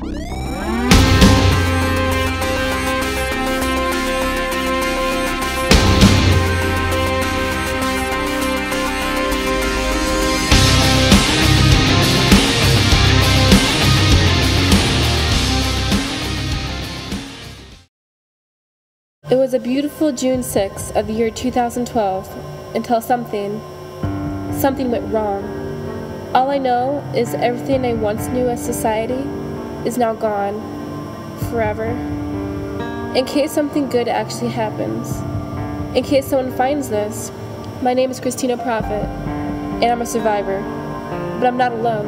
It was a beautiful June 6th of the year 2012 until something went wrong. All I know is everything I once knew as society is now gone, forever. In case something good actually happens, in case someone finds this, my name is Christina Prophet, and I'm a survivor, but I'm not alone.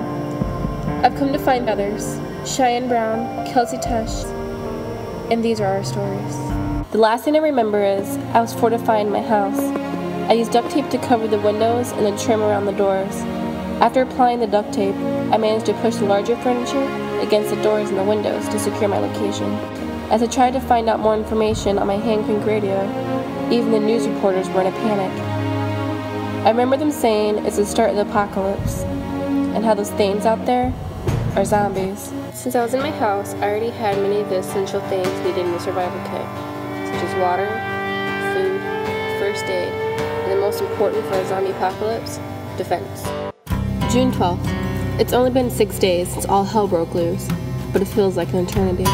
I've come to find others, Cheyenne Brown, Kelsey Tesh, and these are our stories. The last thing I remember is I was fortifying my house. I used duct tape to cover the windows and the trim around the doors. After applying the duct tape, I managed to push the larger furniture against the doors and the windows to secure my location. As I tried to find out more information on my hand-cranked radio, even the news reporters were in a panic. I remember them saying it's the start of the apocalypse, and how those things out there are zombies. Since I was in my house, I already had many of the essential things needed in the survival kit, such as water, food, first aid, and the most important for a zombie apocalypse, defense. June 12th. It's only been 6 days since all hell broke loose, but it feels like an eternity.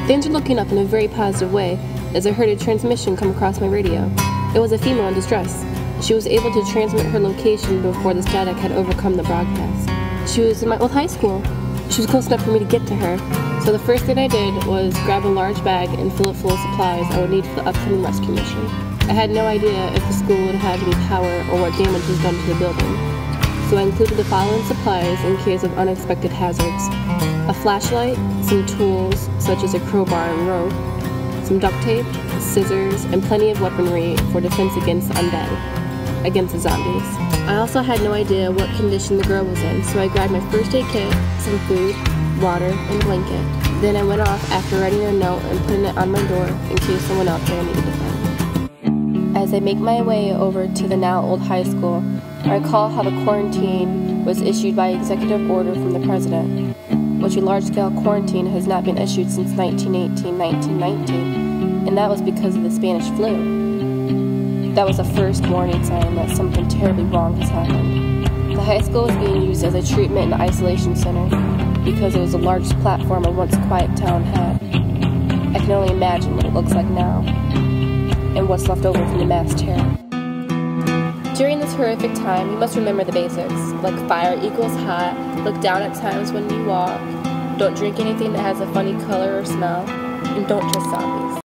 Things are looking up in a very positive way as I heard a transmission come across my radio. It was a female in distress. She was able to transmit her location before the static had overcome the broadcast. She was in my old high school. She was close enough for me to get to her. So the first thing I did was grab a large bag and fill it full of supplies I would need for the upcoming rescue mission. I had no idea if the school would have any power or what damage was done to the building. So I included the following supplies in case of unexpected hazards: a flashlight, some tools such as a crowbar and rope, some duct tape, scissors, and plenty of weaponry for defense against the undead, against the zombies. I also had no idea what condition the girl was in, so I grabbed my first aid kit, some food, water, and blanket. Then I went off after writing a note and putting it on my door in case someone out there needed to find. As I make my way over to the now old high school, I recall how the quarantine was issued by executive order from the president, which a large-scale quarantine has not been issued since 1918-1919, and that was because of the Spanish flu. That was the first warning sign that something terribly wrong has happened. The high school was being used as a treatment and isolation center because it was the largest platform a once quiet town had. I can only imagine what it looks like now, and what's left over from the mass terror. During this horrific time, you must remember the basics, like fire equals hot, look down at times when you walk, don't drink anything that has a funny color or smell, and don't trust zombies.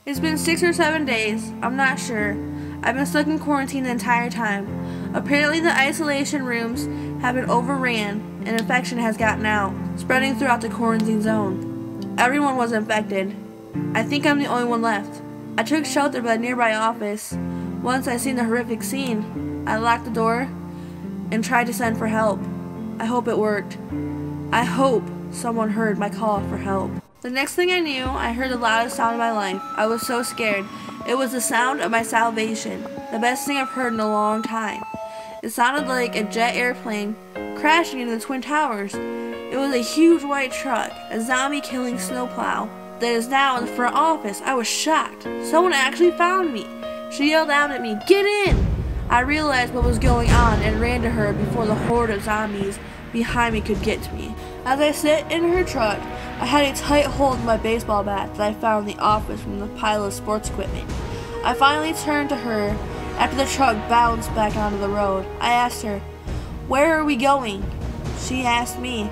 It's been 6 or 7 days, I'm not sure. I've been stuck in quarantine the entire time. Apparently the isolation rooms have been overran and infection has gotten out, spreading throughout the quarantine zone. Everyone was infected. I think I'm the only one left. I took shelter by a nearby office. Once I seen the horrific scene, I locked the door and tried to send for help. I hope it worked. I hope someone heard my call for help. The next thing I knew, I heard the loudest sound of my life. I was so scared. It was the sound of my salvation, the best thing I've heard in a long time. It sounded like a jet airplane crashing into the Twin Towers. It was a huge white truck, a zombie-killing snowplow that is now in the front office. I was shocked. Someone actually found me. She yelled out at me, "Get in!" I realized what was going on and ran to her before the horde of zombies behind me could get to me. As I sat in her truck, I had a tight hold of my baseball bat that I found in the office from the pile of sports equipment. I finally turned to her after the truck bounced back onto the road. I asked her, "Where are we going?" She asked me,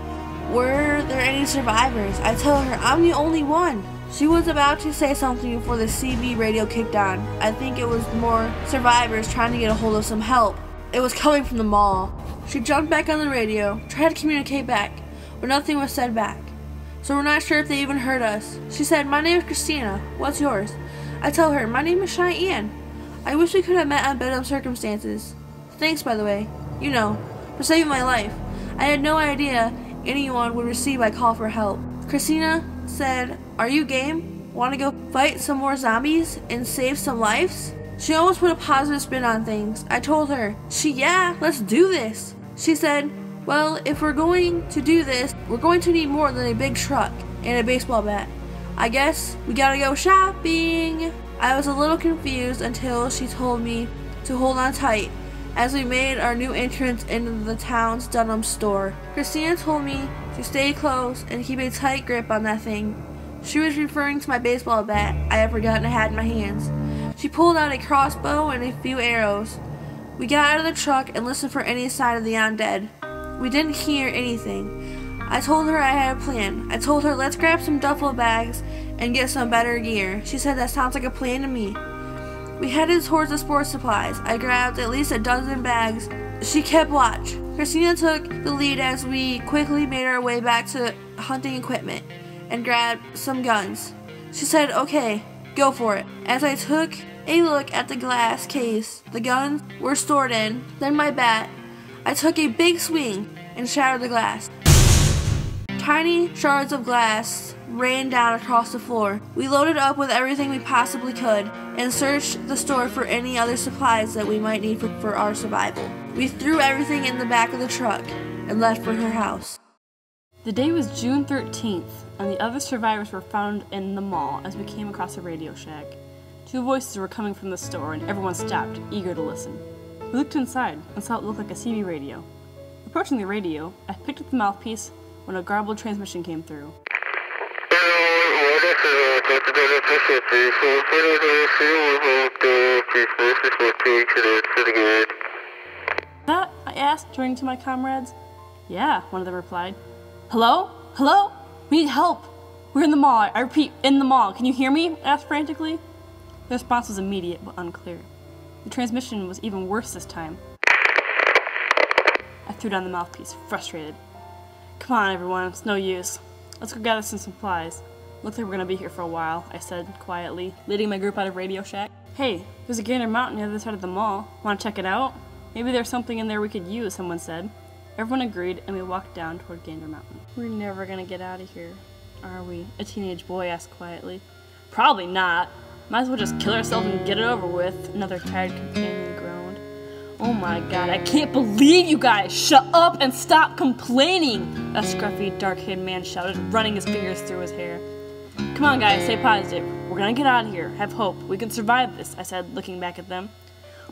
"Were there any survivors?" I tell her, "I'm the only one." She was about to say something before the CB radio kicked on. I think it was more survivors trying to get a hold of some help. It was coming from the mall. She jumped back on the radio, tried to communicate back, but nothing was said back. So we're not sure if they even heard us. She said, "My name is Christina. What's yours?" I tell her, "My name is Cheyenne. I wish we could have met on better circumstances. Thanks, by the way, you know, for saving my life. I had no idea anyone would receive my call for help." Christina said, "Are you game? Want to go fight some more zombies and save some lives?" She almost put a positive spin on things. I told her, "Yeah, let's do this." She said, Well, if we're going to do this, we're going to need more than a big truck and a baseball bat. I guess we gotta go shopping. I was a little confused until she told me to hold on tight as we made our new entrance into the town's Dunham store. Christina told me to stay close and keep a tight grip on that thing. She was referring to my baseball bat I had forgotten I had in my hands. She pulled out a crossbow and a few arrows. We got out of the truck and listened for any sign of the undead. We didn't hear anything. I told her I had a plan. I told her, let's grab some duffel bags and get some better gear. She said, that sounds like a plan to me. We headed towards the sports supplies. I grabbed at least a dozen bags. She kept watch. Christina took the lead as we quickly made our way back to hunting equipment and grabbed some guns. She said, okay, go for it. As I took a look at the glass case the guns were stored in, then my bat, I took a big swing and shattered the glass. Tiny shards of glass ran down across the floor. We loaded up with everything we possibly could and searched the store for any other supplies that we might need for our survival. We threw everything in the back of the truck and left for her house. The day was June 13th, and the other survivors were found in the mall as we came across a Radio Shack. Two voices were coming from the store, and everyone stopped, eager to listen. We looked inside and saw it looked like a CB radio. Approaching the radio, I picked up the mouthpiece when a garbled transmission came through. That? I asked, turning to my comrades. Yeah, one of them replied. Hello? Hello? We need help. We're in the mall. I repeat, in the mall. Can you hear me? I asked frantically. The response was immediate but unclear. The transmission was even worse this time. I threw down the mouthpiece, frustrated. Come on, everyone. It's no use. Let's go gather some supplies. Looks like we're gonna be here for a while, I said quietly, leading my group out of Radio Shack. Hey, there's a Gander Mountain near the other side of the mall. Wanna check it out? Maybe there's something in there we could use, someone said. Everyone agreed, and we walked down toward Gander Mountain. We're never gonna get out of here, are we? A teenage boy asked quietly. Probably not. Might as well just kill ourselves and get it over with, another tired companion groaned. Oh my god, I can't believe you guys! Shut up and stop complaining! A scruffy, dark-haired man shouted, running his fingers through his hair. Come on guys, stay positive. We're gonna get out of here. Have hope. We can survive this, I said, looking back at them.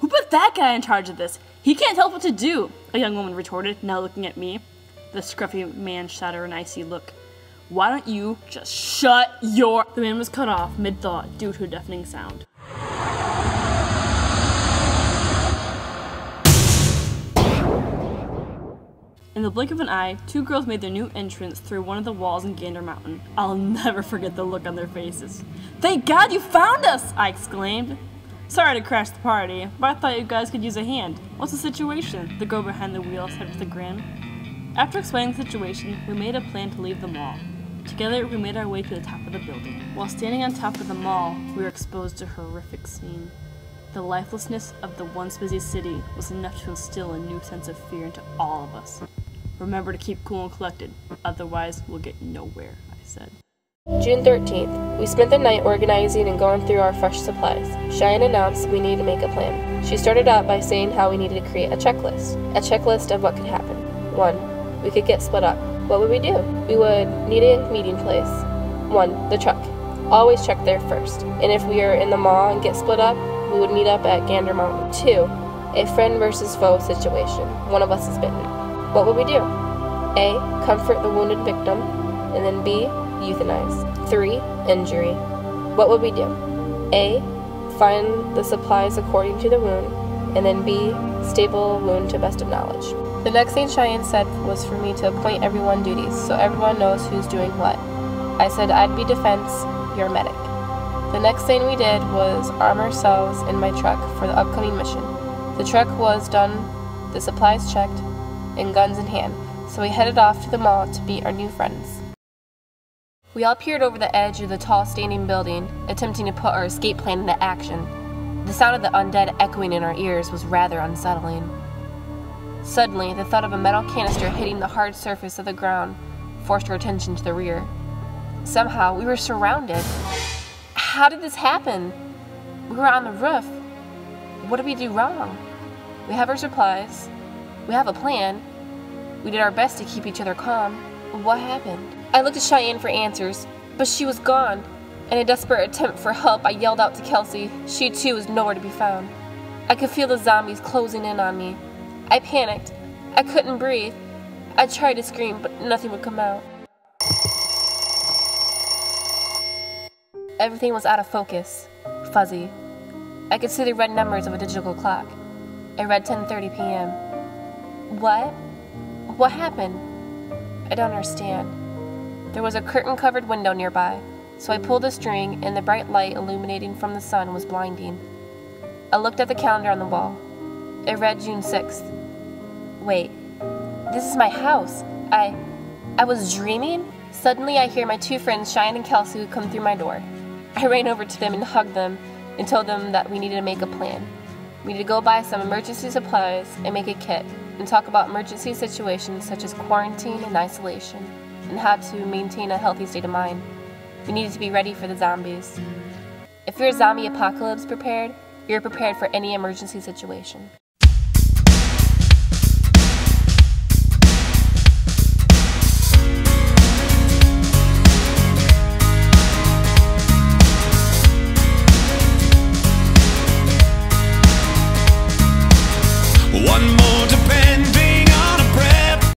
Who put that guy in charge of this? He can't tell us what to do, a young woman retorted, now looking at me. The scruffy man shot her an icy look. Why don't you just shut your... The man was cut off mid-thought due to a deafening sound. In the blink of an eye, two girls made their new entrance through one of the walls in Gander Mountain. I'll never forget the look on their faces. Thank God you found us! I exclaimed. Sorry to crash the party, but I thought you guys could use a hand. What's the situation? The girl behind the wheel said with a grin. After explaining the situation, we made a plan to leave the mall. Together, we made our way to the top of the building. While standing on top of the mall, we were exposed to a horrific scene. The lifelessness of the once busy city was enough to instill a new sense of fear into all of us. Remember to keep cool and collected, otherwise we'll get nowhere, I said. June 13th. We spent the night organizing and going through our fresh supplies. Cheyenne announced we needed to make a plan. She started out by saying how we needed to create a checklist of what could happen. 1. We could get split up. What would we do? We would need a meeting place. 1. The truck. Always check there first. And if we are in the mall and get split up, we would meet up at Gander Mountain. 2. A friend versus foe situation. One of us is bitten. What would we do? A. Comfort the wounded victim. And then B. Euthanize. 3. Injury. What would we do? A. Find the supplies according to the wound. And then B. Stable wound to best of knowledge. The next thing Cheyenne said was for me to appoint everyone duties so everyone knows who's doing what. I said I'd be defense, you're medic. The next thing we did was arm ourselves in my truck for the upcoming mission. The truck was done, the supplies checked, and guns in hand, so we headed off to the mall to meet our new friends. We all peered over the edge of the tall standing building, attempting to put our escape plan into action. The sound of the undead echoing in our ears was rather unsettling. Suddenly, the thud of a metal canister hitting the hard surface of the ground forced our attention to the rear. Somehow, we were surrounded. How did this happen? We were on the roof. What did we do wrong? We have our supplies. We have a plan. We did our best to keep each other calm. What happened? I looked at Cheyenne for answers, but she was gone. In a desperate attempt for help, I yelled out to Kelsey. She too was nowhere to be found. I could feel the zombies closing in on me. I panicked. I couldn't breathe. I tried to scream, but nothing would come out. Everything was out of focus, fuzzy. I could see the red numbers of a digital clock. It read 10:30 p.m. What? What happened? I don't understand. There was a curtain-covered window nearby, so I pulled the string and the bright light illuminating from the sun was blinding. I looked at the calendar on the wall. It read June 6th. Wait, this is my house. I was dreaming? Suddenly I hear my two friends, Cheyenne and Kelsey, come through my door. I ran over to them and hugged them and told them that we needed to make a plan. We needed to go buy some emergency supplies and make a kit and talk about emergency situations such as quarantine and isolation and how to maintain a healthy state of mind. We needed to be ready for the zombies. If you're zombie apocalypse prepared, you're prepared for any emergency situation.